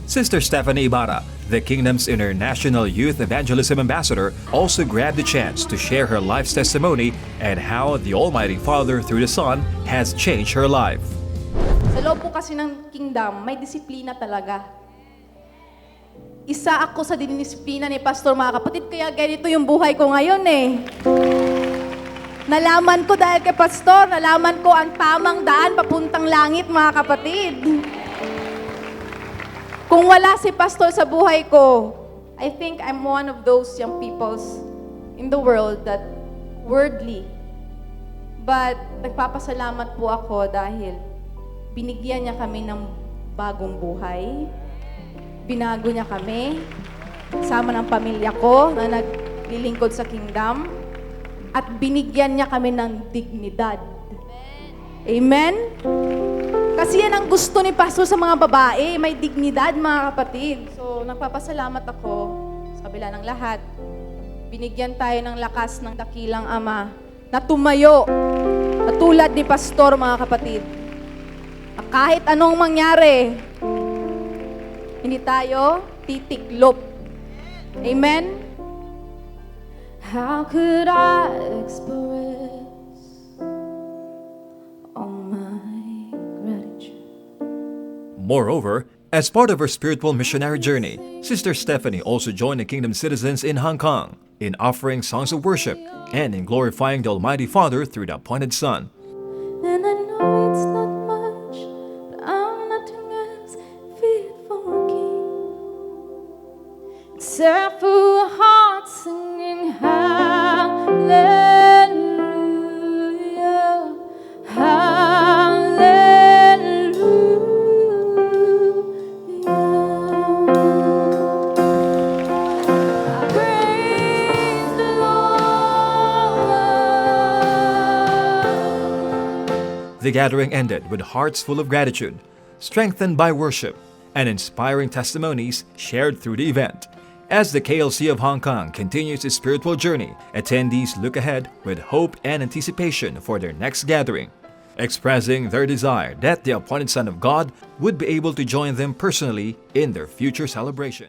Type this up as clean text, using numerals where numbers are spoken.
Sister Stephanie Ibarra, the Kingdom's International Youth Evangelism Ambassador, also grabbed the chance to share her life's testimony and how the Almighty Father through the Son has changed her life. Sa loob po kasi ng kingdom, may disiplina talaga. Isa ako sa dinisiplina ni Pastor, mga kapatid, kaya ganito yung buhay ko ngayon eh. Nalaman ko dahil kay Pastor, nalaman ko ang tamang daan papuntang langit, mga kapatid. Kung wala si Pastor sa buhay ko, I think I'm one of those young peoples in the world that worldly. But nagpapasalamat po ako dahil binigyan niya kami ng bagong buhay. Binago niya kami, sama ng pamilya ko na naglilingkod sa kingdom, at binigyan niya kami ng dignidad. Amen? Kasi yan ang gusto ni Pastor sa mga babae, may dignidad, mga kapatid. So, nagpapasalamat ako sa kabila ng lahat. Binigyan tayo ng lakas ng dakilang Ama na tumayo, na tulad ni Pastor, mga kapatid. Kahit anong mangyari, hindi tayo titiklop. Amen? How could I express all my gratitude? Moreover, as part of her spiritual missionary journey, Sister Stephanie also joined the Kingdom citizens in Hong Kong in offering songs of worship and in glorifying the Almighty Father through the appointed Son. And I know it's not much, but I'm nothing else fit for a king, except for a heart singing hallelujah, hallelujah. Praise the Lord. The gathering ended with hearts full of gratitude, strengthened by worship, and inspiring testimonies shared through the event. As the KLC of Hong Kong continues its spiritual journey, attendees look ahead with hope and anticipation for their next gathering, expressing their desire that the appointed Son of God would be able to join them personally in their future celebration.